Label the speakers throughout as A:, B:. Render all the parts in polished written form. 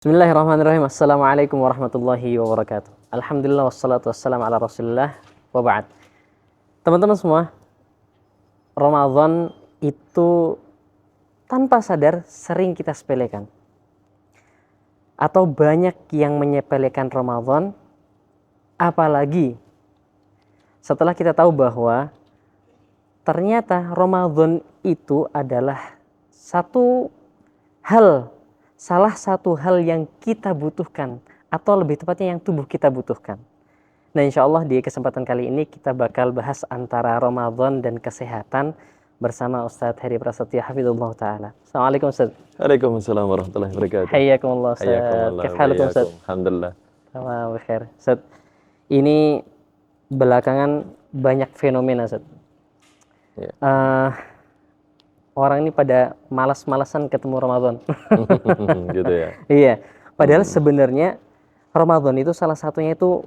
A: Bismillahirrahmanirrahim. Assalamualaikum warahmatullahi wabarakatuh. Alhamdulillah wassalatu wassalamu ala rasulillah wa ba'd. Teman-teman semua, Ramadan itu tanpa sadar sering kita sepelekan. Atau banyak yang menyepelekan Ramadan, apalagi setelah kita tahu bahwa ternyata Ramadan itu adalah salah satu hal yang kita butuhkan, atau lebih tepatnya yang tubuh kita butuhkan. Nah, insya Allah di kesempatan kali ini kita bakal bahas antara Ramadan dan kesehatan bersama Ustadz Heri Prasetyo Hafizullah Ta'ala. Assalamualaikum Ustadz.
B: Waalaikumsalam warahmatullahi wabarakatuh.
A: Hayyakumullah Ustadz.
B: Hayyakumullah.
A: Kif halukum Ustadz?
B: Alhamdulillah.
A: Sama bikhair. Ustadz, ini belakangan banyak fenomena Ustadz.
B: Ya.
A: Orang ini pada malas-malasan ketemu Ramadan.
B: Gitu ya.
A: Iya. Padahal sebenarnya Ramadan itu salah satunya itu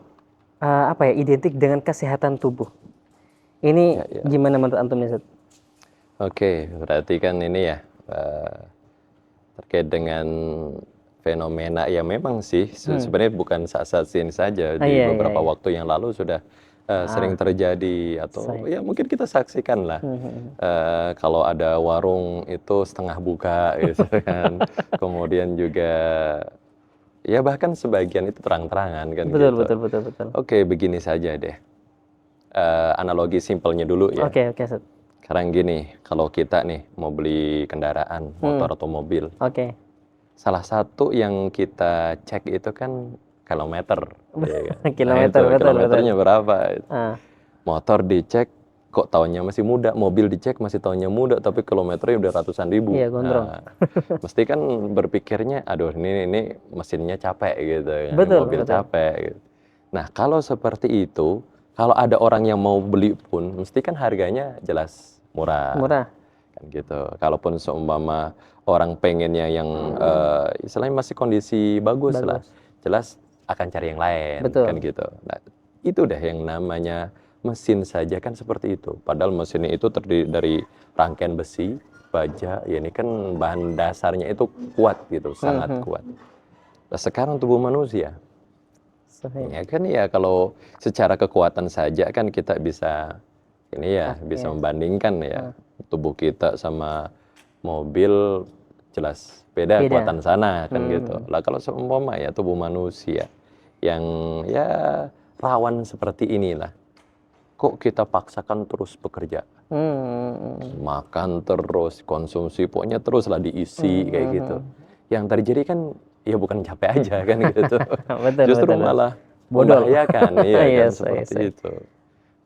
A: identik dengan kesehatan tubuh. Ini
B: Ya.
A: gimana menurut antum nih, Ustaz?
B: Oke, berarti kan ini ya terkait dengan fenomena ya memang sih sebenarnya bukan saat-saat ini saja di beberapa waktu yang lalu sudah sering terjadi atau ya mungkin kita saksikan lah kalau ada warung itu setengah buka gitu kan, kemudian juga ya bahkan sebagian itu terang-terangan kan.
A: Betul.
B: Oke, begini saja deh, analogi simpelnya dulu ya.
A: Oke, Ustaz.
B: Sekarang gini, kalau kita nih mau beli kendaraan motor atau mobil, salah satu yang kita cek itu kan kilometer, ya kan? Kilometernya berapa? Motor dicek kok tahunnya masih muda, mobil dicek masih tahunnya muda, tapi kilometernya udah ratusan ribu.
A: Iya, gondrong.
B: Mesti kan berpikirnya, aduh ini mesinnya capek gitu, kan? Mobil capek. Gitu. Nah kalau seperti itu, kalau ada orang yang mau beli pun, mesti kan harganya jelas murah. Kan gitu. Kalaupun seumpama orang pengennya yang istilahnya masih kondisi bagus lah, jelas akan cari yang lain. Kan gitu. Nah, itu deh yang namanya mesin saja kan seperti itu. Padahal mesin itu terdiri dari rangkaian besi, baja, ya ini kan bahan dasarnya itu kuat gitu, sangat kuat. Nah, sekarang tubuh manusia, ya kan ya kalau secara kekuatan saja kan kita bisa bisa membandingkan ya tubuh kita sama mobil, jelas beda kekuatan sana kan gitu. Lah kalau seumpama ya tubuh manusia yang ya rawan seperti inilah, kok kita paksakan terus bekerja, makan terus, konsumsi pokoknya terus lah diisi kayak gitu. Yang terjadi kan ya bukan capek aja kan gitu, justru malah membahayakan, iya kan seperti itu.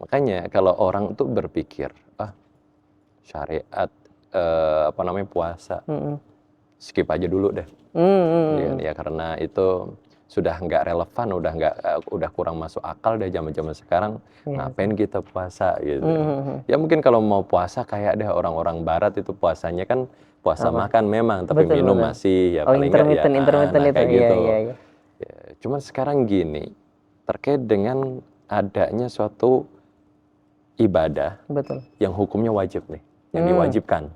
B: Makanya kalau orang tuh berpikir, syariat puasa, skip aja dulu deh, ya karena itu sudah nggak relevan, udah kurang masuk akal deh zaman-zaman sekarang, ngapain kita puasa gitu. Ya mungkin kalau mau puasa kayak deh orang-orang barat itu puasanya kan puasa makan memang, tapi minum masih ya paling nggak ya kayak gitu. Ya, cuman sekarang gini, terkait dengan adanya suatu ibadah yang hukumnya wajib nih, yang diwajibkan.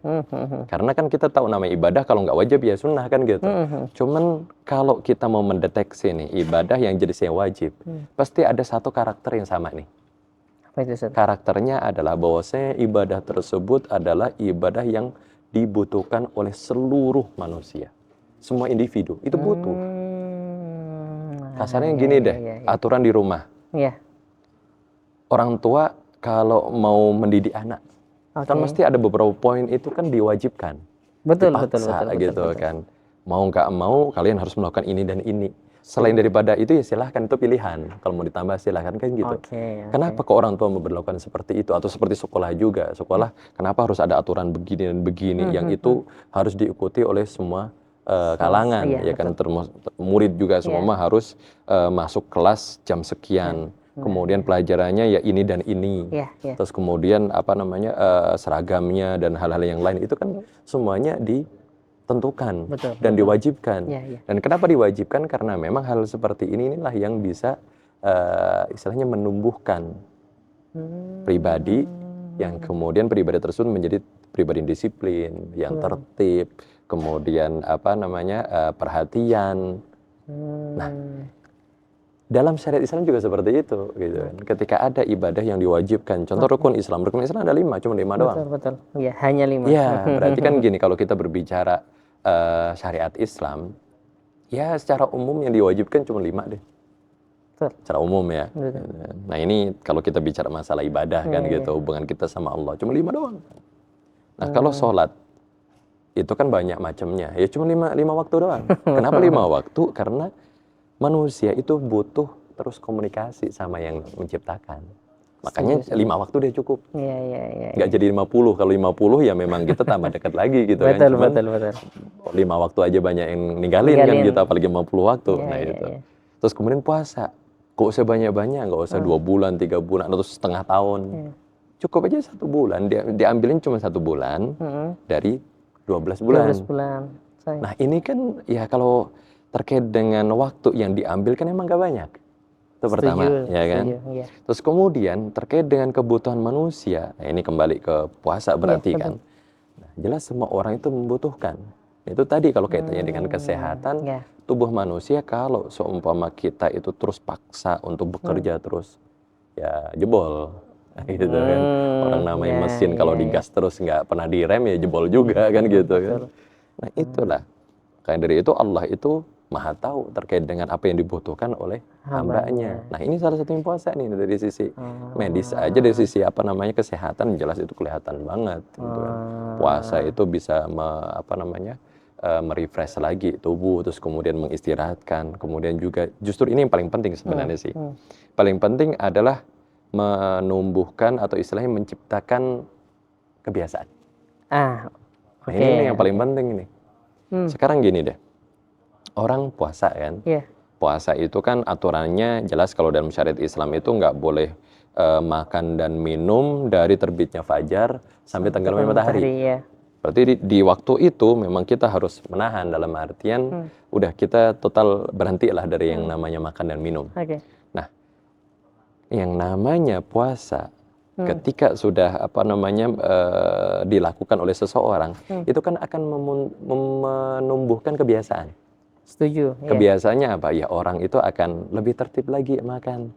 B: Karena kan kita tahu namanya ibadah kalau nggak wajib ya sunnah kan gitu. Cuman kalau kita mau mendeteksi nih ibadah yang jenisnya wajib, pasti ada satu karakter yang sama nih.
A: Apa itu, Ustaz?
B: Karakternya adalah bahwasanya ibadah tersebut adalah ibadah yang dibutuhkan oleh seluruh manusia, semua individu itu butuh. Kasarnya gini deh, aturan di rumah. Orang tua kalau mau mendidik anak, kan mesti ada beberapa poin itu kan diwajibkan. Betul. Kan. Mau nggak mau kalian harus melakukan ini dan ini. Selain daripada itu ya silahkan, itu pilihan. Kalau mau ditambah silahkan kan gitu. Kenapa kok orang tua memperlakukan seperti itu? Atau seperti sekolah juga. Sekolah kenapa harus ada aturan begini dan begini yang itu harus diikuti oleh semua kalangan. Ya kan, murid juga semua harus masuk kelas jam sekian. Kemudian pelajarannya ya ini dan ini, terus kemudian seragamnya dan hal-hal yang lain itu kan semuanya ditentukan dan diwajibkan. Dan kenapa diwajibkan? Karena memang hal seperti inilah yang bisa istilahnya menumbuhkan pribadi yang kemudian pribadi tersebut menjadi pribadi disiplin, yang tertib, kemudian perhatian, Nah, dalam syariat Islam juga seperti itu, gitu kan. Ketika ada ibadah yang diwajibkan, contoh rukun Islam ada 5, cuma 5 doang.
A: Betul. Ya, hanya 5.
B: Ya, berarti kan gini, kalau kita berbicara syariat Islam, ya secara umum yang diwajibkan cuma 5 deh.
A: Betul.
B: Secara umum ya.
A: Betul.
B: Nah ini kalau kita bicara masalah ibadah kan gitu, hubungan kita sama Allah, cuma 5 doang. Nah kalau sholat, itu kan banyak macamnya, ya cuma 5 waktu doang. Kenapa 5 waktu? Karena manusia itu butuh terus komunikasi sama yang menciptakan. Makanya 5 waktu dia cukup.
A: Iya.
B: Nggak jadi 50. Kalau 50 ya memang kita tambah dekat lagi gitu kan.
A: Betul.
B: 5 waktu aja banyak yang ninggalin kan gitu, apalagi 50 waktu.
A: Iya,
B: Nah
A: iya,
B: itu.
A: iya.
B: Terus kemudian puasa. Gak usah banyak-banyak, gak usah 2 bulan, 3 bulan, atau setengah tahun. Cukup aja 1 bulan. Diambilin cuma 1 bulan dari 12 bulan.
A: 12 bulan.
B: Nah ini kan ya kalau terkait dengan waktu yang diambil kan emang gak banyak. Itu pertama, ya kan?
A: Iya.
B: Terus kemudian terkait dengan kebutuhan manusia, nah ini kembali ke puasa berarti kan? Nah, jelas semua orang itu membutuhkan. Itu tadi kalau kaitannya dengan kesehatan, tubuh manusia kalau seumpama kita itu terus paksa untuk bekerja terus, ya jebol. Gitu kan? Orang namanya mesin kalau digas terus nggak pernah direm ya jebol juga kan gitu kan? Nah itulah. Kayak dari itu Allah itu Maha tahu terkait dengan apa yang dibutuhkan oleh hambanya. Nah ini salah satu yang puasa nih dari sisi medis aja, dari sisi kesehatan jelas itu kelihatan banget. Gitu kan. Puasa itu bisa merefresh lagi tubuh, terus kemudian mengistirahatkan, kemudian juga justru ini yang paling penting sebenarnya sih. Paling penting adalah menumbuhkan atau istilahnya menciptakan kebiasaan. Nah, ini yang paling penting ini. Sekarang gini deh. Orang puasa kan, puasa itu kan aturannya jelas kalau dalam syariat Islam itu nggak boleh makan dan minum dari terbitnya fajar sampai tenggelamnya matahari. Berarti di waktu itu memang kita harus menahan dalam artian udah kita total berhentilah dari yang namanya makan dan minum. Nah, yang namanya puasa ketika sudah dilakukan oleh seseorang itu kan akan menumbuhkan kebiasaan.
A: Setuju.
B: Kebiasaannya apa? Ya orang itu akan lebih tertib lagi makan,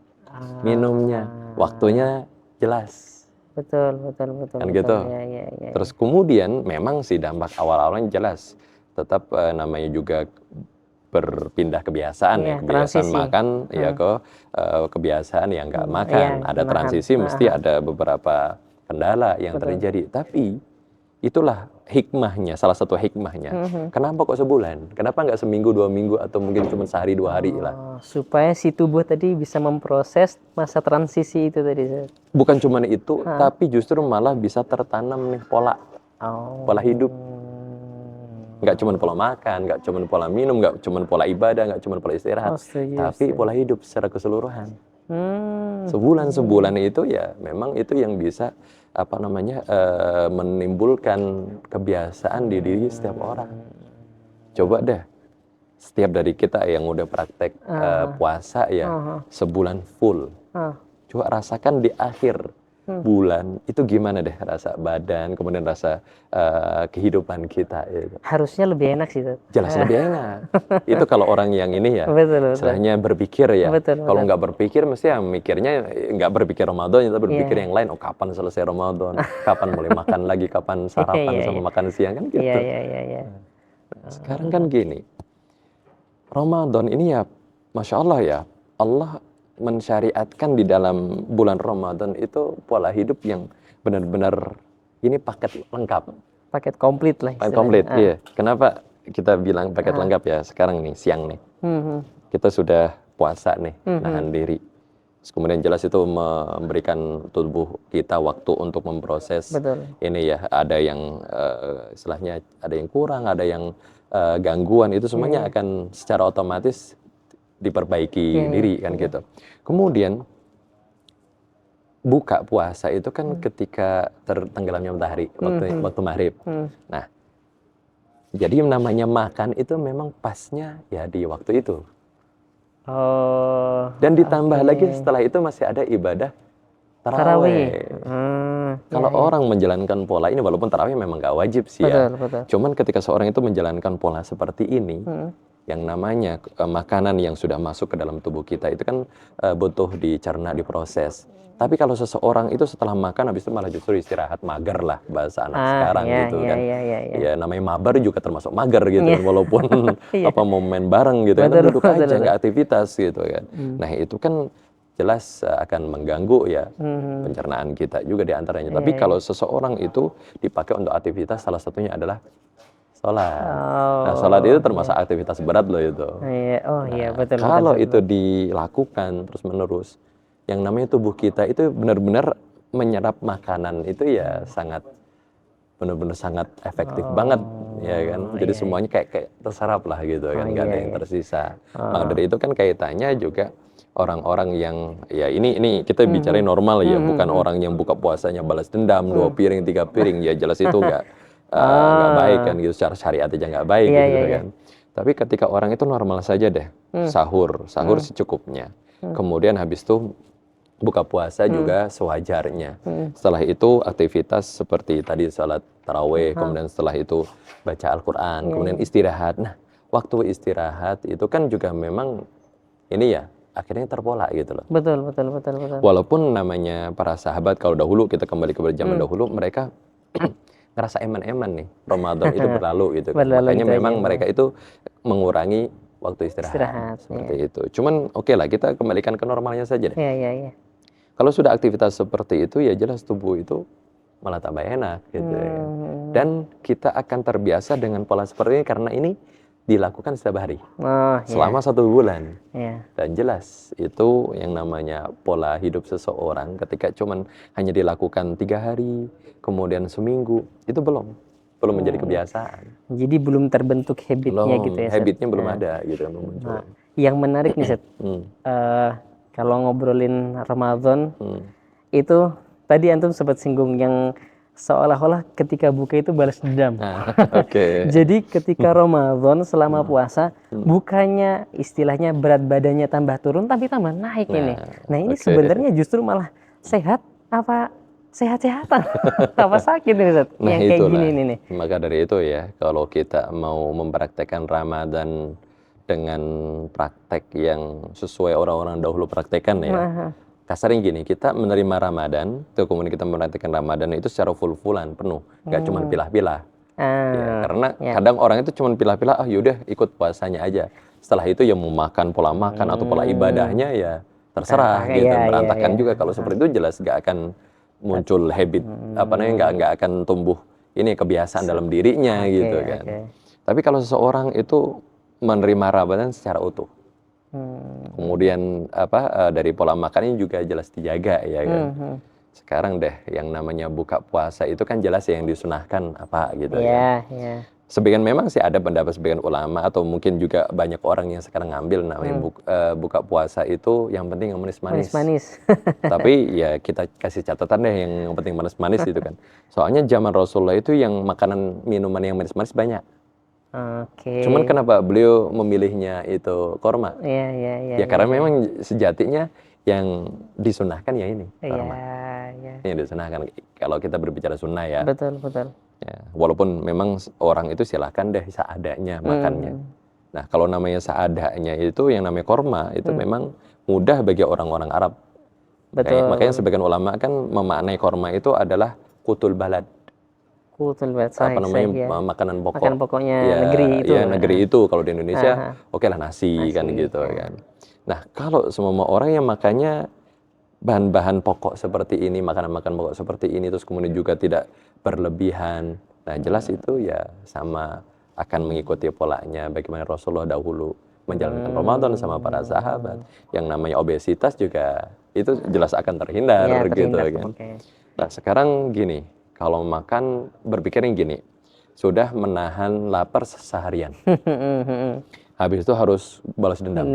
B: minumnya, waktunya jelas.
A: Betul.
B: Kan gitu.
A: Ya.
B: Terus kemudian memang sih dampak awal-awalnya jelas. Tetap namanya juga berpindah kebiasaan ya, kebiasaan
A: transisi.
B: Makan ya ke kebiasaan yang nggak makan. Ada transisi, mesti ada beberapa kendala yang terjadi. Tapi itulah hikmahnya, salah satu hikmahnya. Kenapa kok sebulan? Kenapa nggak seminggu, 2 minggu, atau mungkin cuma sehari 2 hari lah?
A: Supaya si tubuh tadi bisa memproses masa transisi itu tadi.
B: Bukan cuma itu, tapi justru malah bisa tertanam nih pola hidup. Nggak cuma pola makan, nggak cuma pola minum, nggak cuma pola ibadah, nggak cuma pola istirahat, tapi pola hidup secara keseluruhan. Sebulan itu ya memang itu yang bisa menimbulkan kebiasaan di diri setiap orang. Coba deh, setiap dari kita yang udah praktek puasa ya sebulan full, coba rasakan di akhir bulan itu gimana deh rasa badan, kemudian rasa kehidupan kita. Gitu.
A: Harusnya lebih enak sih.
B: Jelas lebih enak. Itu kalau orang yang ini ya, istilahnya berpikir ya. Kalau nggak berpikir, mesti ya mikirnya nggak berpikir Ramadan, tapi berpikir yang lain. Oh kapan selesai Ramadan? Kapan mulai makan lagi? Kapan sarapan sama makan siang kan gitu.
A: Iya.
B: Sekarang kan gini, Ramadan ini ya, Masya Allah ya, Allah mensyariatkan di dalam bulan Ramadan itu pola hidup yang benar-benar ini paket lengkap.
A: Paket komplit lah.
B: Paket komplit, iya. Kenapa kita bilang paket lengkap ya? Sekarang nih, siang nih. Kita sudah puasa nih, nahan diri. Terus kemudian jelas itu memberikan tubuh kita waktu untuk memproses. Ini ya, ada yang istilahnya ada yang kurang, ada yang gangguan, itu semuanya akan secara otomatis diperbaiki diri kan gitu. Kemudian buka puasa itu kan ketika tertenggelamnya matahari, waktu maghrib. Nah, jadi yang namanya makan itu memang pasnya ya di waktu itu. Dan ditambah lagi setelah itu masih ada ibadah tarawih. Kalau orang menjalankan pola ini, walaupun tarawih memang nggak wajib sih ya. Cuman ketika seorang itu menjalankan pola seperti ini, yang namanya makanan yang sudah masuk ke dalam tubuh kita itu kan butuh dicerna, diproses. Tapi kalau seseorang itu setelah makan habis itu malah justru istirahat, mager lah bahasa anak sekarang gitu kan. Ya namanya mabar juga termasuk mager gitu kan, walaupun apa mau main bareng gitu kan, duduk aja nggak aktivitas gitu kan. Nah itu kan jelas akan mengganggu ya pencernaan kita juga diantaranya. Tapi kalau seseorang itu dipakai untuk aktivitas, salah satunya adalah sholat. Nah sholat itu termasuk aktivitas berat loh itu.
A: Betul.
B: Kalau itu dilakukan terus menerus, yang namanya tubuh kita itu benar-benar menyerap makanan itu ya sangat benar-benar sangat efektif banget ya kan. Jadi semuanya kayak terserap lah gitu kan, nggak ada yang tersisa. Maka dari itu kan kaitannya juga orang-orang yang ya ini kita bicara normal ya, bukan orang yang buka puasanya balas dendam 2 piring 3 piring, ya jelas itu nggak baik kan gitu, secara syariat aja nggak baik gitu kan. Tapi ketika orang itu normal saja deh, sahur secukupnya, kemudian habis itu buka puasa juga sewajarnya. Setelah itu aktivitas seperti tadi salat tarawih, kemudian setelah itu baca Al-Quran, kemudian istirahat. Nah, waktu istirahat itu kan juga memang ini ya akhirnya terpola gitu loh.
A: Betul.
B: Walaupun namanya para sahabat kalau dahulu kita kembali ke zaman dahulu, mereka ngerasa eman-eman nih Ramadan itu berlalu gitu kan. Makanya memang mereka itu mengurangi waktu istirahat seperti itu. Cuman oke lah, kita kembalikan ke normalnya saja deh. Kalau sudah aktivitas seperti itu ya jelas tubuh itu malah tambah enak gitu ya. Dan kita akan terbiasa dengan pola seperti ini karena ini dilakukan setiap hari selama 1 bulan. Dan jelas itu yang namanya pola hidup seseorang ketika cuman hanya dilakukan 3 hari, kemudian seminggu, itu belum menjadi kebiasaan.
A: Jadi belum terbentuk habitnya gitu ya.
B: Habitnya belum ada gitu kan muncul.
A: Yang menarik nih Seth, kalau ngobrolin Ramadan itu tadi antum sempat singgung yang seolah-olah ketika buka itu balas dendam. Jadi ketika Ramadan selama puasa bukannya istilahnya berat badannya tambah turun tapi tambah naik ini. Nah ini sebenarnya justru malah sehat apa sehat-sehatan apa sakit nih Ustaz?
B: Nah,
A: yang kayak gini nih.
B: Maka dari itu ya kalau kita mau mempraktekkan Ramadan dengan praktek yang sesuai orang-orang dahulu praktekkan ya. Kasarnya gini, kita menerima Ramadan, kemudian kita mempraktekkan Ramadan itu secara full-fullan, penuh, nggak cuma pilah-pilah. Ya, karena kadang orang itu cuma pilah-pilah, yaudah ikut puasanya aja. Setelah itu ya mau makan pola makan atau pola ibadahnya ya terserah gitu, berantakan juga. Kalau seperti itu jelas nggak akan muncul habit, nggak akan tumbuh ini kebiasaan dalam dirinya gitu kan. Tapi kalau seseorang itu menerima Ramadan secara utuh, kemudian dari pola makannya juga jelas dijaga ya kan. Sekarang deh yang namanya buka puasa itu kan jelas ya yang disunahkan apa gitu ya. Sebagian memang sih ada pendapat sebagian ulama atau mungkin juga banyak orang yang sekarang ngambil namanya buka puasa itu yang penting yang manis-manis. Tapi ya kita kasih catatan deh yang penting manis-manis itu kan. Soalnya zaman Rasulullah itu yang makanan minuman yang manis-manis banyak. Cuman kenapa beliau memilihnya itu korma? Ya karena memang sejatinya yang disunahkan ya ini korma. Yang disunahkan kalau kita berbicara sunnah ya.
A: Betul.
B: Ya, walaupun memang orang itu silahkan deh seadanya makannya. Nah kalau namanya seadanya itu yang namanya korma itu memang mudah bagi orang-orang Arab. Makanya sebagian ulama kan memaknai korma itu adalah kutul balad. Makanan pokok.
A: Makanan pokoknya negeri itu.
B: Ya negeri itu. Kalau di Indonesia oke lah nasi kan gitu kan. Nah kalau semua orang yang makannya bahan-bahan pokok seperti ini, makanan-makanan pokok seperti ini, terus kemudian juga tidak berlebihan. Nah jelas itu ya sama akan mengikuti polanya bagaimana Rasulullah dahulu menjalankan Ramadan sama para sahabat. Yang namanya obesitas juga itu jelas akan terhindar gitu kan. Nah sekarang gini, kalau makan berpikirnya gini, sudah menahan lapar seharian. Habis itu harus balas dendam.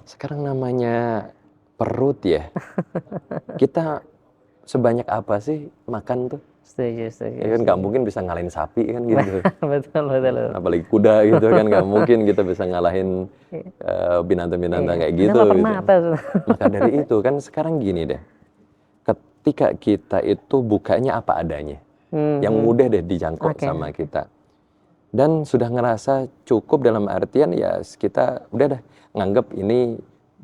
B: Sekarang namanya perut ya. Kita sebanyak apa sih makan tuh?
A: Setuju.
B: Ya kan nggak mungkin bisa ngalahin sapi kan gitu.
A: Betul.
B: Apalagi kuda gitu kan, nggak mungkin kita bisa ngalahin binatang-binatang kayak gitu. Maka dari itu kan sekarang gini deh. Ketika kita itu bukanya apa adanya, yang mudah deh dijangkau sama kita. dan sudah ngerasa cukup dalam artian ya kita udah dah nganggap ini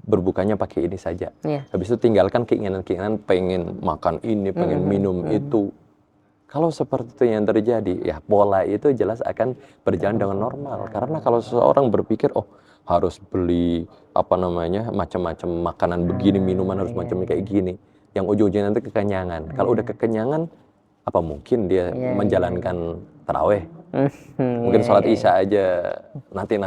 B: berbukanya pakai ini saja. Habis itu tinggalkan keinginan-keinginan pengen makan ini, pengen minum itu. Kalau seperti itu yang terjadi, ya pola itu jelas akan berjalan dengan normal. Karena kalau seseorang berpikir, oh harus beli apa namanya macam-macam makanan begini, minuman harus macam kayak gini, yang ujung-ujungnya nanti kekenyangan. Kalau udah kekenyangan, apa mungkin dia menjalankan taraweh? Mungkin sholat isya aja nanti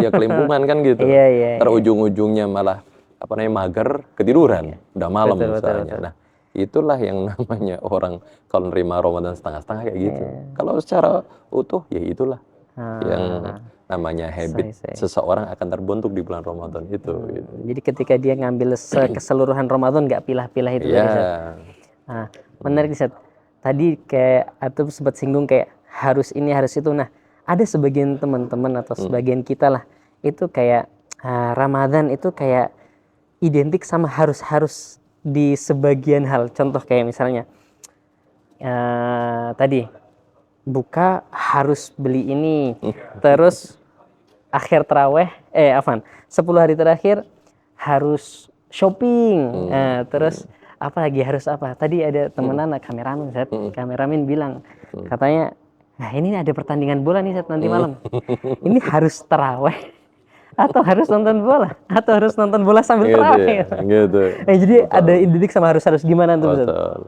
B: ya kelimpungan kan gitu. Ntar ujung-ujungnya malah apa namanya mager, ketiduran, udah malam misalnya. Nah, itulah yang namanya orang kalau nerima Ramadan setengah-setengah kayak gitu. Kalau secara utuh ya itulah yang namanya habit seseorang akan terbentuk di bulan Ramadan itu. Gitu.
A: Jadi ketika dia ngambil keseluruhan Ramadan nggak pilah-pilah itu. Nah, menarik Ustaz. Tadi kayak atau sempat singgung kayak harus ini harus itu. Nah, ada sebagian teman-teman atau sebagian kita lah itu kayak Ramadan itu kayak identik sama harus di sebagian hal. Contoh kayak misalnya tadi buka harus beli ini, terus akhir taraweh 10 hari terakhir harus shopping, terus apa lagi harus apa? Tadi ada teman anak kameramen, kameramen bilang katanya, nah ini ada pertandingan bola nih nanti malam, ini harus taraweh atau harus nonton bola atau harus nonton bola sambil taraweh
B: gitu.
A: Jadi ada identik sama harus gimana tuh?
B: Betul.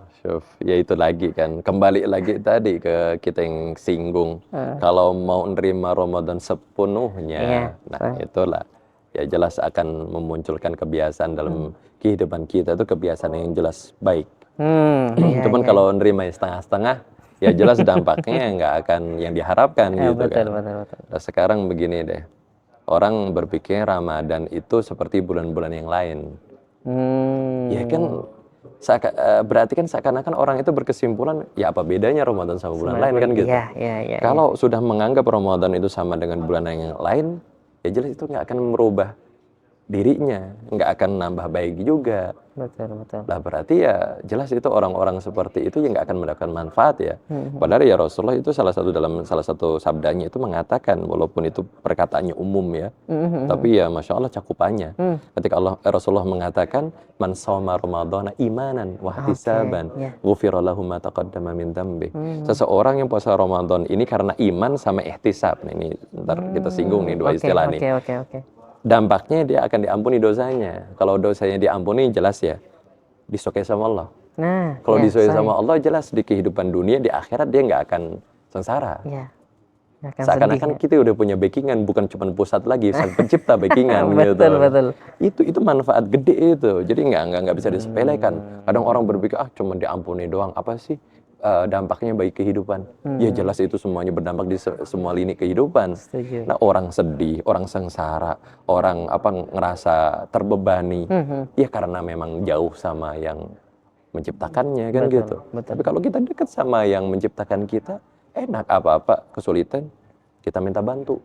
B: Ya itu lagi kan kembali lagi tadi ke kita yang singgung kalau mau nerima Ramadan sepenuhnya, nah itulah ya jelas akan memunculkan kebiasaan dalam kehidupan kita itu kebiasaan yang jelas baik. Cuman kalau nerima setengah-setengah ya jelas dampaknya nggak akan yang diharapkan gitu kan.
A: Betul.
B: Nah, sekarang begini deh. Orang berpikir Ramadan itu seperti bulan-bulan yang lain. Ya kan, berarti kan seakan-akan orang itu berkesimpulan, ya apa bedanya Ramadan sama bulan lain kan gitu. Kalau sudah menganggap Ramadan itu sama dengan bulan yang lain, ya jelas itu nggak akan merubah dirinya, nggak akan nambah baik juga.
A: Betul.
B: Lah berarti ya jelas itu orang-orang seperti itu yang nggak akan mendapatkan manfaat ya. Padahal ya Rasulullah itu salah satu sabdanya itu mengatakan walaupun itu perkataannya umum ya, tapi ya masya Allah cakupannya. Ketika Rasulullah mengatakan man shoma ramadhana imanan wa ihtisaban ghufira lahu ma taqaddama min dzambi. Seseorang yang puasa Ramadan ini karena iman sama ihtisab. Nah, ini ntar kita singgung nih dua istilah nih. Dampaknya dia akan diampuni dosanya. Kalau dosanya diampuni jelas ya disukai sama Allah. Nah, kalau disukai sama Allah jelas di kehidupan dunia di akhirat dia nggak akan sengsara. Seakan-akan kita udah punya backingan, bukan cuma pusat lagi, sang pencipta backingan gitu.
A: Betul.
B: Itu manfaat gede itu. Jadi nggak bisa disepelekan. Kadang orang berpikir cuma diampuni doang, apa sih dampaknya bagi kehidupan? Ya jelas itu semuanya berdampak di semua lini kehidupan. Nah, orang sedih, orang sengsara, orang ngerasa terbebani, ya karena memang jauh sama yang menciptakannya kan gitu. Tapi kalau kita dekat sama yang menciptakan kita, enak apa-apa kesulitan kita minta bantu.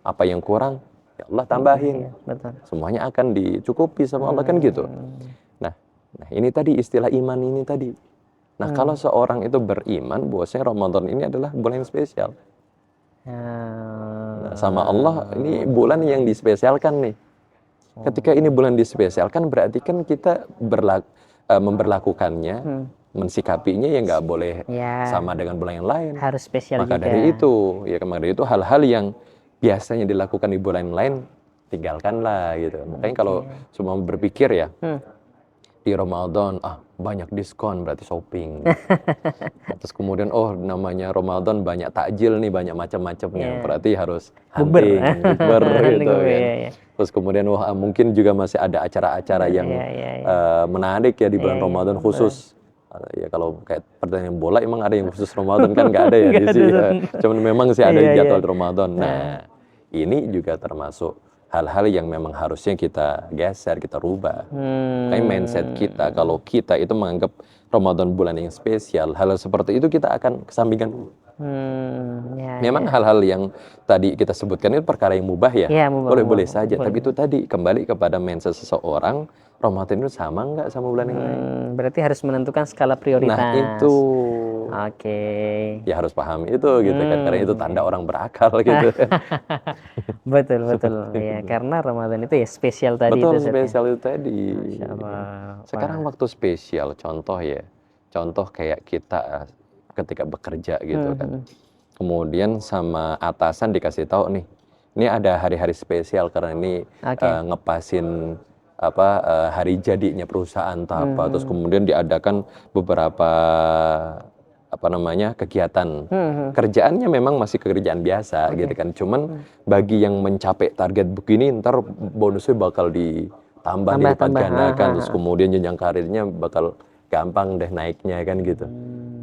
B: Apa yang kurang, ya Allah tambahin. Semuanya akan dicukupi sama Allah kan gitu. Nah ini tadi istilah iman ini tadi. Nah, kalau seorang itu beriman, bahwasanya Ramadan ini adalah bulan yang spesial. Nah, sama Allah, ini bulan yang dispesialkan nih. Ketika ini bulan dispesialkan, berarti kan kita memberlakukannya, mensikapinya ya nggak boleh sama dengan bulan yang lain.
A: Harus spesial
B: Maka
A: juga.
B: dari itu hal-hal yang biasanya dilakukan di bulan lain, tinggalkanlah gitu. Makanya kalau semua berpikir ya, di Ramadan banyak diskon berarti shopping. Terus kemudian namanya Ramadan banyak takjil nih, banyak macam-macamnya, berarti harus hunting, bukber gitu kan. Terus kemudian mungkin juga masih ada acara-acara yang menarik ya di bulan Ramadan khusus. Ya kalau kayak pertandingan bola emang ada yang khusus Ramadan kan nggak ada ya di sini. Cuman memang sih ada jadwal Ramadan. Nah, ini juga termasuk hal-hal yang memang harusnya kita geser, kita rubah. Kayak mindset kita, kalau kita itu menganggap Ramadan bulan yang spesial, hal seperti itu kita akan kesampingkan dulu. Memang hal-hal yang tadi kita sebutkan itu perkara yang mubah ya, boleh-boleh saja. Tapi itu tadi kembali kepada mindset seseorang, Ramadan itu sama nggak sama bulan yang lain?
A: Berarti harus menentukan skala prioritas.
B: Nah itu.
A: Oke.
B: Ya harus paham itu gitu kan, karena itu tanda orang berakal gitu kan.
A: Betul,
B: Seperti
A: ya,
B: itu.
A: karena Ramadan itu ya spesial tadi
B: Betul,
A: itu Ustaz ya.
B: spesial itu tadi.
A: Masya Allah.
B: Sekarang
A: Wah.
B: waktu spesial, contoh ya, contoh kayak kita ketika bekerja gitu kan. Kemudian sama atasan dikasih tahu nih, ini ada hari-hari spesial karena ini
A: Oke.
B: ngepasin hari jadinya perusahaan atau apa. Terus kemudian diadakan beberapa kegiatan. Kerjaannya memang masih kerjaan biasa gitu kan. Cuman bagi yang mencapai target begini, ntar bonusnya bakal ditambah, dilipat gandakan. Terus kemudian jenjang karirnya bakal gampang deh naiknya kan gitu.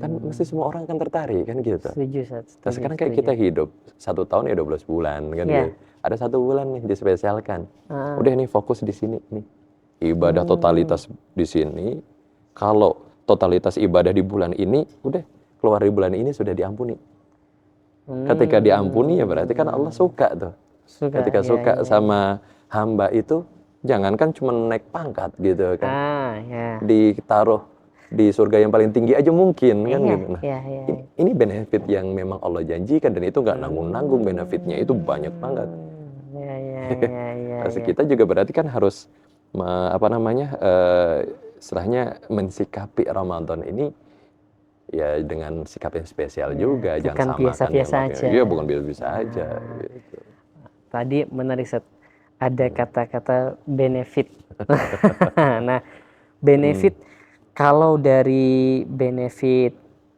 B: Kan mesti semua orang kan tertarik kan gitu.
A: Setuju, Ustaz.
B: Nah sekarang kayak kita hidup 1 tahun ya 12 bulan kan
A: Iya.
B: gitu. Ada 1 bulan nih dispesialkan. Udah nih fokus di sini nih. Ibadah totalitas di sini. Kalau totalitas ibadah di bulan ini, udah keluar di bulan ini sudah diampuni. Ketika diampuni ya berarti kan Allah suka tuh. Ketika suka sama hamba itu, jangankan cuma naik pangkat gitu kan. Ditaruh di surga yang paling tinggi aja mungkin kan gitu. Nah, ini benefit yang memang Allah janjikan dan itu nggak nanggung-nanggung, benefitnya itu banyak banget. Kita juga berarti kan harus istilahnya mensikapi Ramadan ini ya dengan sikap yang spesial juga, jangan samakan
A: biasa-biasa aja.
B: Iya, bukan biasa-biasa aja gitu.
A: Tadi menarik, Ustaz. Ada kata-kata benefit. Nah, benefit kalau dari benefit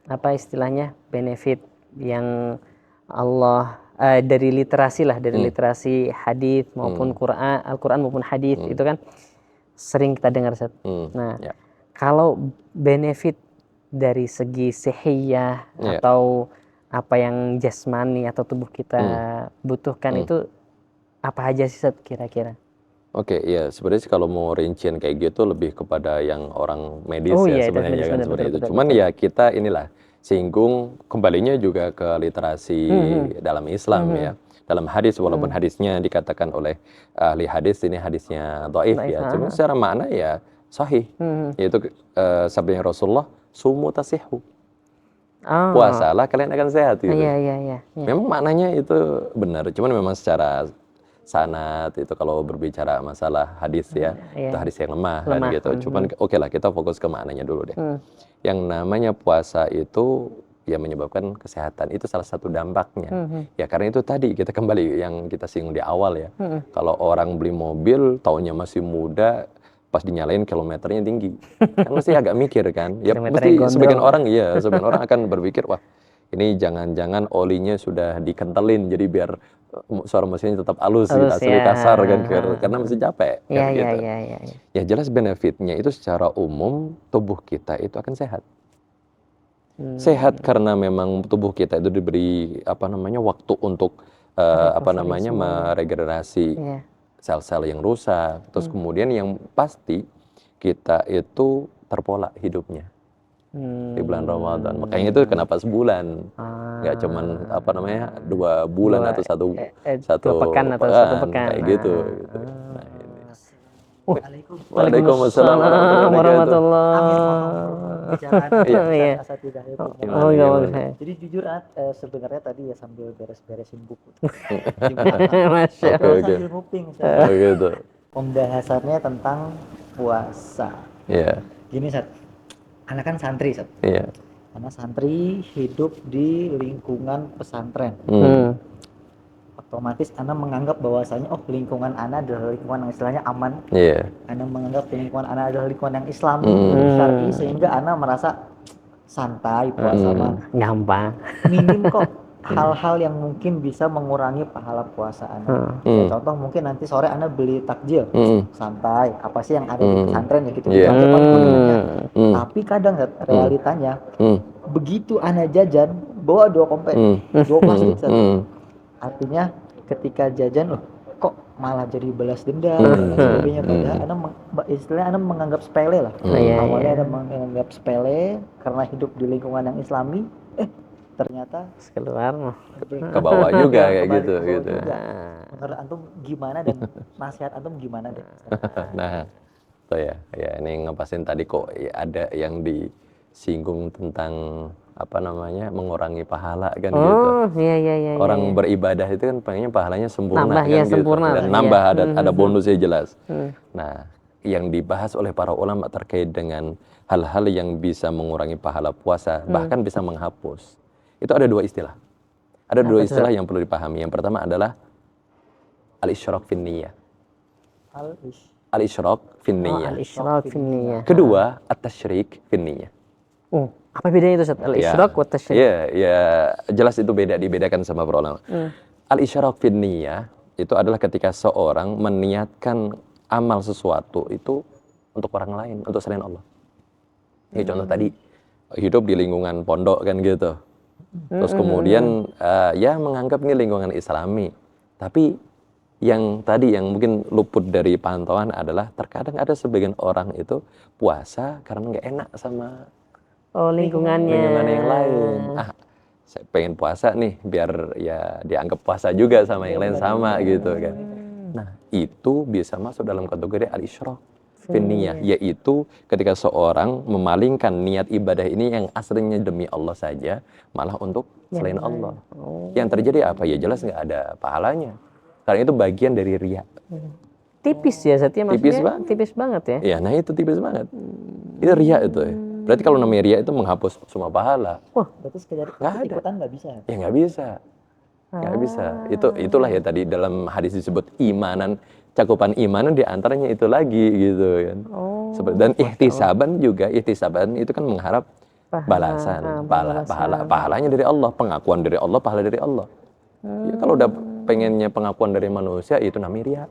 A: apa istilahnya? Benefit yang Allah dari literasi lah, dari literasi hadis maupun Al-Qur'an maupun hadis itu kan sering kita dengar, Ustaz. Nah, kalau benefit dari segi sihiyah atau apa yang jasmani atau tubuh kita butuhkan itu apa aja sih, Ustaz, kira-kira?
B: Oke, ya sebenarnya sih kalau mau rincian kayak gitu lebih kepada yang orang medis sebenarnya kan seperti itu. Cuman ya kita inilah singgung kembalinya juga ke literasi dalam Islam ya. Dalam hadis walaupun hadisnya dikatakan oleh ahli hadis ini hadisnya dhaif ya. Cuma secara makna ya sahih. Yaitu sabdanya Rasulullah, sumu tasihhu. Puasalah kalian akan sehat gitu. Memang maknanya itu benar, cuman memang secara sanad itu kalau berbicara masalah hadis ya, itu hadis yang lemah. Kan gitu. Cuman oke lah kita fokus ke maknanya dulu deh. Yang namanya puasa itu ya menyebabkan kesehatan, itu salah satu dampaknya. Ya karena itu tadi kita kembali yang kita singgung di awal ya. Kalau orang beli mobil tahunnya masih muda, pas dinyalain kilometernya tinggi. Kan mesti agak mikir kan. Ya mesti sebagian orang akan berpikir, wah ini jangan-jangan olinya sudah dikentelin jadi biar suara mesinnya tetap halus gitu, asli kasar kan karena masih capek kan gitu. Ya jelas benefitnya itu secara umum tubuh kita itu akan sehat. Sehat karena memang tubuh kita itu diberi waktu untuk meregenerasi sel-sel yang rusak. Terus kemudian yang pasti kita itu terpola hidupnya di bulan Ramadan. Makanya itu kenapa sebulan, nggak cuman 2 bulan atau satu pekan kayak gitu. Nah, ini. Waalaikumsalam
A: warahmatullahi
C: wabarakatuh. Jadi jujur sebenarnya tadi ya sambil beres-beresin buku. Sambil nguping. Pembahasannya tentang puasa. Gini, Sat. Anak kan santri, Sat. Anak santri hidup di lingkungan pesantren. Otomatis Ana menganggap bahwasanya lingkungan Ana adalah lingkungan yang istilahnya aman. Ana menganggap lingkungan Ana adalah lingkungan yang Islami, syar'i, sehingga Ana merasa santai puasa mah
A: gampang.
C: Minim kok hal-hal yang mungkin bisa mengurangi pahala puasa Ana. Ya, contoh mungkin nanti sore Ana beli takjil, santai. Apa sih yang ada di pesantren ya gitu. Tapi kadang realitanya begitu Ana jajan bawa 2 kompet, 2 plastik satu. Artinya ketika jajan kok malah jadi balas dendam dan sebagainya, padahal istilahnya Ana menganggap sepele lah. Awalnya Ana menganggap sepele karena hidup di lingkungan yang Islami, ternyata
A: keluar
B: ke bawah juga kayak gitu.
C: Menurut antum gimana dan nasihat antum gimana deh?
B: Nah, itu ya ini ngepasin tadi kok ada yang disinggung tentang apa namanya, mengurangi pahala kan gitu.
A: Oh, iya.
B: Orang beribadah itu kan pengennya pahalanya sempurna
A: nambah,
B: kan
A: ya,
B: gitu.
A: sempurna
B: Dan
A: lah,
B: nambah
A: iya.
B: ada bonusnya jelas. Nah, yang dibahas oleh para ulama terkait dengan hal-hal yang bisa mengurangi pahala puasa, bahkan bisa menghapus. Itu ada dua istilah. Ada dua istilah yang perlu dipahami. Yang pertama adalah al-isyraq fin niyah. Al-isyraq fin niyah.
A: Al-isyraq fin niyah.
B: Kedua, at-tasyrik fin niyah.
A: Oh, apa bedanya itu, Ustaz? Al-isyraq wa tasyrik?
B: Ya, jelas itu dibedakan sama para ulama. Al-isyraq fin niyah itu adalah ketika seorang meniatkan amal sesuatu itu untuk orang lain, untuk selain Allah. Ya, contoh tadi, hidup di lingkungan pondok kan gitu. Terus kemudian ya menganggap ini lingkungan Islami. Tapi yang tadi yang mungkin luput dari pantauan adalah terkadang ada sebagian orang itu puasa karena nggak enak sama
A: lingkungannya
B: yang lain. Saya pengen puasa nih biar ya dianggap puasa juga sama yang lain sama gitu kan. Nah, itu bisa masuk dalam kategori al-isyraq fin niyah, yaitu ketika seorang memalingkan niat ibadah ini yang aslinya demi Allah saja, malah untuk selain Allah. Yang terjadi apa? Ya jelas nggak ada pahalanya. Karena itu bagian dari riya.
A: Tipis ya, Satya, maksudnya tipis banget ya?
B: Iya, nah itu tipis banget. Itu riya itu ya. Berarti kalau namanya riya itu menghapus semua pahala.
C: Wah, berarti sekedar ikutan nggak bisa.
B: Ya nggak bisa. Nggak bisa. Itulah ya tadi dalam hadis disebut imanan, cakupan imanan diantaranya itu lagi gitu kan. Dan ihtisaban juga, ihtisaban itu kan mengharap balasan, pahalanya dari Allah, pengakuan dari Allah, pahala dari Allah. Ya, kalau udah pengennya pengakuan dari manusia itu namanya riya.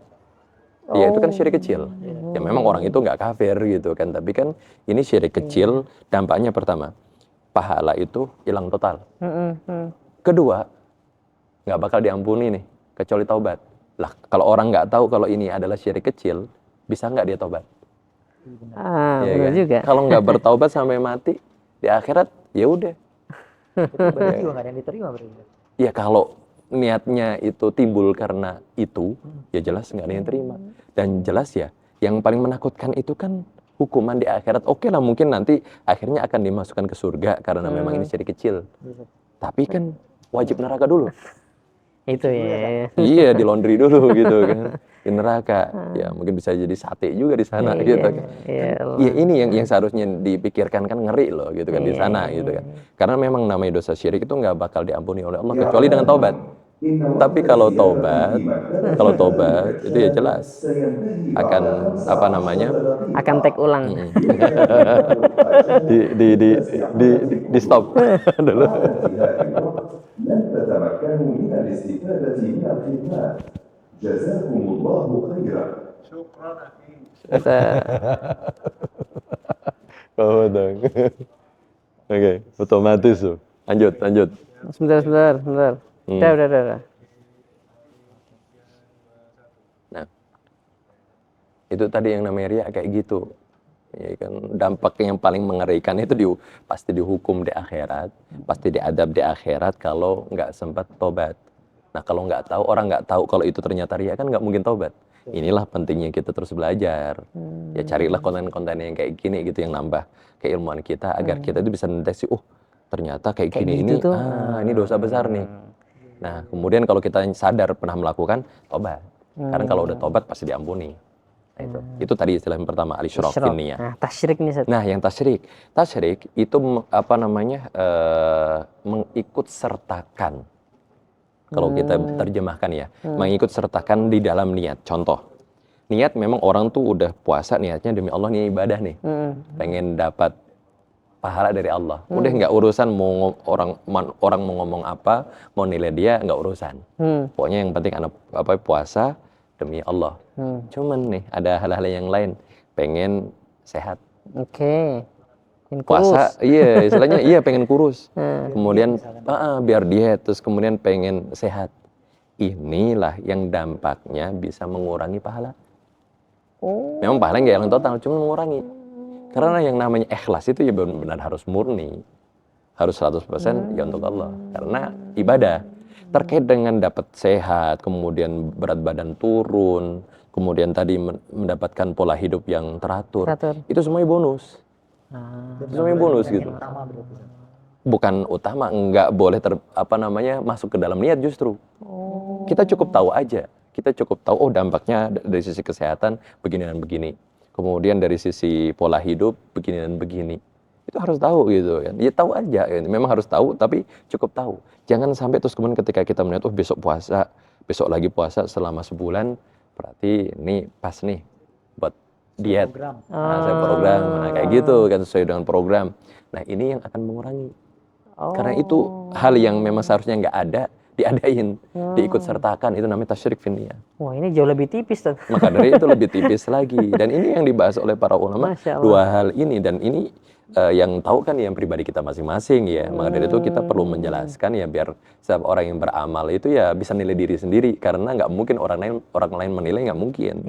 B: Ya itu kan syirik kecil. Ya memang orang itu nggak kafir gitu kan, tapi kan ini syirik kecil. Dampaknya pertama, pahala itu hilang total. Kedua, nggak bakal diampuni nih kecuali taubat. Lah kalau orang nggak tahu kalau ini adalah syirik kecil, bisa nggak dia taubat? Ya,
A: benar
B: kan?
A: juga.
B: Kalau nggak bertaubat sampai mati di akhirat, ya udah.
C: Berarti juga nggak ada yang diterima berarti.
B: Ya kalau niatnya itu timbul karena itu, ya jelas nggak ada yang terima. Dan jelas ya, yang paling menakutkan itu kan hukuman di akhirat. Oke lah, mungkin nanti akhirnya akan dimasukkan ke surga karena memang ini syirik kecil. Tapi kan wajib neraka dulu.
A: Itu ya.
B: Iya, di laundry dulu gitu kan. Di neraka. Ya mungkin bisa jadi sate juga di sana gitu kan. Iya, ini yang seharusnya dipikirkan kan, ngeri loh gitu kan di sana gitu kan. Karena memang namanya dosa syirik itu nggak bakal diampuni oleh Allah kecuali dengan taubat. Tapi kalau taubat itu ya jelas akan apa namanya?
A: Akan take ulang.
B: di stop dulu. Oh, dong. Oke, otomatis tuh. Lanjut.
A: Sebentar. Udah.
B: Nah, itu tadi yang namanya riya kayak gitu. Ya kan, dampak yang paling mengerikan itu pasti dihukum di akhirat, pasti diadab di akhirat kalau nggak sempat tobat. Nah, kalau orang nggak tahu kalau itu ternyata riya kan nggak mungkin tobat. Inilah pentingnya kita terus belajar. Ya carilah konten-konten yang kayak gini gitu yang nambah keilmuan kita agar kita itu bisa mendeteksi, ternyata kayak gini
A: gitu
B: ini dosa besar nih. Nah, kemudian kalau kita sadar pernah melakukan, tobat. Karena kalau udah tobat pasti diampuni. Nah, itu tadi istilah yang pertama, al-isyraq fin niyah.
A: Nah, tasyrik nih, Ustaz.
B: Nah, yang tasyrik itu apa namanya? Mengikut sertakan. Kalau kita terjemahkan ya, mengikut sertakan di dalam niat. Contoh, niat memang orang tuh udah puasa niatnya demi Allah, nih ibadah nih. Pengen dapat pahala dari Allah. Udah nggak urusan mau orang mau ngomong apa, mau nilai dia, nggak urusan. Pokoknya yang penting anak puasa demi Allah. Cuman nih ada hal-hal yang lain, pengen sehat.
A: Oke.
B: Puasa, iya istilahnya pengen kurus. Kemudian biar diet, terus kemudian pengen sehat. Inilah yang dampaknya bisa mengurangi pahala. Memang pahala nggak hilang total, cuma mengurangi. Karena yang namanya ikhlas itu ya benar-benar harus murni. Harus 100% ya untuk Allah. Karena ibadah terkait dengan dapat sehat, kemudian berat badan turun, kemudian tadi mendapatkan pola hidup yang teratur. Itu semuanya bonus. Itu semuanya bonus gitu. bukan utama, nggak boleh masuk ke dalam niat justru. Kita cukup tahu aja. Kita cukup tahu, oh dampaknya dari sisi kesehatan begini dan begini. Kemudian dari sisi pola hidup begini dan begini. Itu harus tahu gitu kan. Ya tahu aja, ya. Memang harus tahu, tapi cukup tahu. Jangan sampai terus kemudian ketika kita melihat, oh besok puasa, besok lagi puasa selama sebulan, berarti ini pas nih buat diet. Saya program, kayak gitu kan, sesuai dengan program. Nah ini yang akan mengurangi. Karena itu hal yang memang seharusnya nggak ada, diadain, diikut sertakan, itu namanya tasyrik finniyah.
A: Wah ini jauh lebih tipis tuh.
B: Maka dari itu lebih tipis lagi. Dan ini yang dibahas oleh para ulama, dua hal ini. Dan ini yang tahu kan yang pribadi kita masing-masing ya. Maka dari itu kita perlu menjelaskan ya, biar setiap orang yang beramal itu ya bisa nilai diri sendiri. Karena nggak mungkin orang lain menilai, nggak mungkin.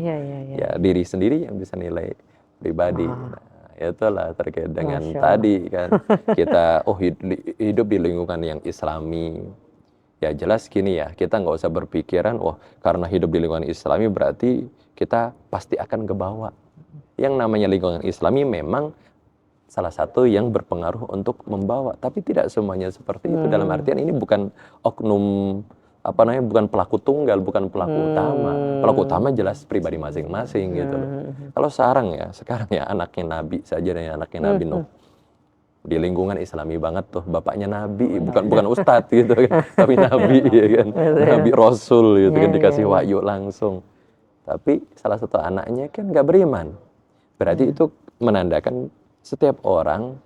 B: Ya diri sendiri yang bisa nilai pribadi. Itulah terkait dengan tadi kan, kita hidup di lingkungan yang islami. Ya jelas gini ya, kita nggak usah berpikiran, wah karena hidup di lingkungan islami berarti kita pasti akan ke bawah. Yang namanya lingkungan islami memang salah satu yang berpengaruh untuk membawa, tapi tidak semuanya seperti itu. Dalam artian ini bukan oknum, bukan pelaku tunggal, bukan pelaku utama. Pelaku utama jelas pribadi masing-masing gitu loh. Kalau sekarang ya anaknya Nabi saja dan anaknya Nabi Nuh di lingkungan islami banget tuh, bapaknya Nabi, bukan ustadz gitu kan, tapi Nabi ya kan, Nabi Rasul gitu kan, dikasih wahyu langsung. Tapi salah satu anaknya kan nggak beriman. Berarti itu menandakan setiap orang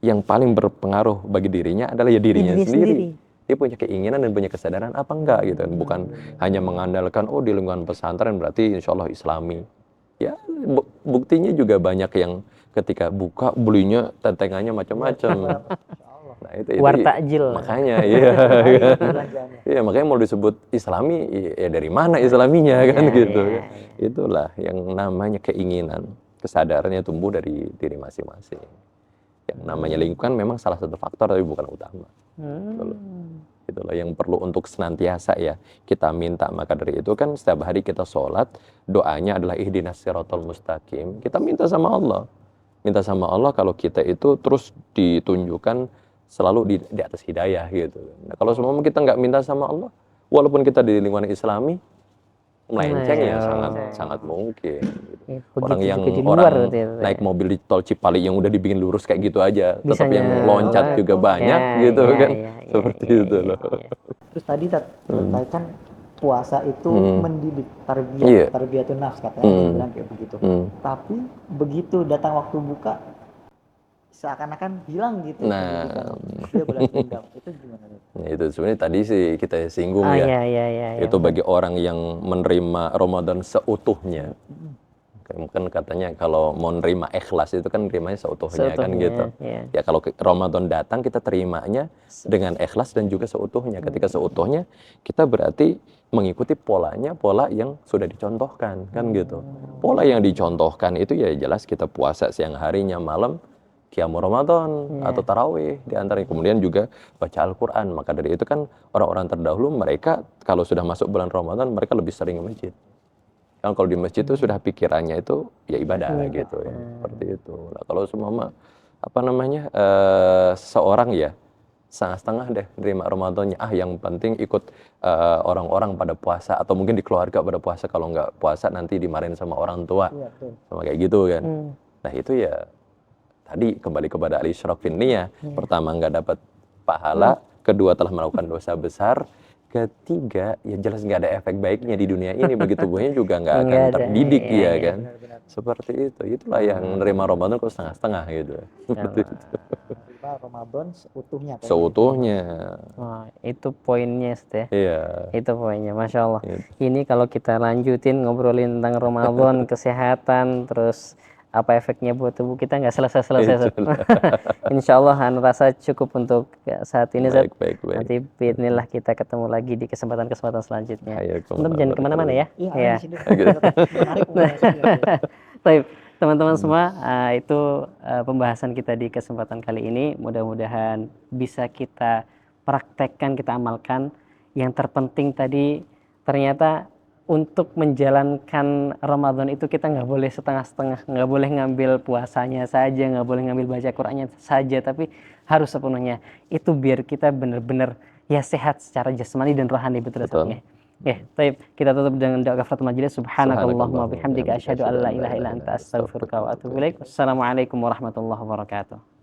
B: yang paling berpengaruh bagi dirinya adalah ya dirinya sendiri. Dia punya keinginan dan punya kesadaran apa enggak gitu kan. Bukan hanya mengandalkan di lingkungan pesantren berarti insya Allah islami. Ya buktinya juga banyak yang ketika buka belinya tentengannya macam-macam. Nah itu
A: wartakjil.
B: Makanya iya makanya mau disebut islami ya dari mana islaminya kan gitu. Itulah yang namanya keinginan, kesadarannya tumbuh dari diri masing-masing. Yang namanya lingkungan memang salah satu faktor tapi bukan utama. Itulah yang perlu untuk senantiasa ya kita minta. Maka dari itu kan setiap hari kita sholat, doanya adalah ihdinas siratal mustaqim. Kita minta sama Allah. Minta sama Allah kalau kita itu terus ditunjukkan selalu di atas hidayah gitu. Nah, kalau semua kita nggak minta sama Allah, walaupun kita di lingkungan islami, melenceng ya sangat mungkin. Gitu. Orang yang naik mobil di tol Cipali yang udah dibikin lurus kayak gitu aja, tetap yang loncat juga banyak gitu kan. Seperti itu loh.
C: Terus tadi kan puasa itu mendidik tarbiyatun nafs katanya bilang kayak begitu. Tapi begitu datang waktu buka seakan-akan hilang gitu.
B: Nah,
C: dia balas dendam. Itu gimana?
B: Itu sebenarnya tadi sih kita singgung itu bagi orang yang menerima Ramadan seutuhnya. Kan katanya kalau mau nerima ikhlas itu kan nerimanya seutuhnya kan gitu. Ya kalau Ramadan datang kita terimanya dengan ikhlas dan juga seutuhnya. Ketika seutuhnya kita berarti mengikuti pola yang sudah dicontohkan kan gitu. Pola yang dicontohkan itu ya jelas kita puasa siang harinya, malam qiyamul Ramadan atau tarawih di antaranya, kemudian juga baca Al-Qur'an. Maka dari itu kan orang-orang terdahulu mereka kalau sudah masuk bulan Ramadan mereka lebih sering ke masjid. Kan kalau di masjid itu sudah pikirannya itu ya ibadah gitu ya. Seperti itu. Nah, kalau semua seorang ya setengah-setengah deh nerima Ramadannya. Yang penting ikut orang-orang pada puasa atau mungkin di keluarga pada puasa, kalau nggak puasa nanti dimarahin sama orang tua. Sama kayak gitu kan. Nah, itu ya tadi kembali kepada al-isyraq finniyah. Pertama nggak dapat pahala, kedua telah melakukan dosa besar, ketiga ya jelas nggak ada efek baiknya di dunia ini, begitu tubuhnya juga nggak akan terdidik kan. Seperti itu. Itulah yang menerima Ramadan kok setengah-setengah gitu. Seperti itu.
C: Ramadan
B: seutuhnya.
A: Wah, itu poinnya Ustaz.
B: Iya.
A: Itu poinnya, Masya Allah. Ini kalau kita lanjutin ngobrolin tentang Ramadan, kesehatan, terus apa efeknya buat tubuh kita nggak selesai-selesai. Insya Allah rasa cukup untuk saat ini.
B: Baik.
A: Nanti bismillah kita ketemu lagi di kesempatan-kesempatan selanjutnya. Untuk jangan kemana-mana ya.
C: Iya.
A: Baik, teman-teman semua, itu pembahasan kita di kesempatan kali ini. Mudah-mudahan bisa kita praktekkan, kita amalkan. Yang terpenting tadi ternyata untuk menjalankan Ramadan itu kita nggak boleh setengah-setengah, nggak boleh ngambil puasanya saja, nggak boleh ngambil baca Qur'annya saja, tapi harus sepenuhnya. Itu biar kita benar-benar ya sehat secara jasmani dan rohani, betul. Ya, baik, kita tutup dengan doa kafaratul majelis. Subhanakallahumma bihamdika asyhadu an la ilaha illa anta astaghfiruka wa atubu ilaik. Wassalamualaikum warahmatullahi wabarakatuh.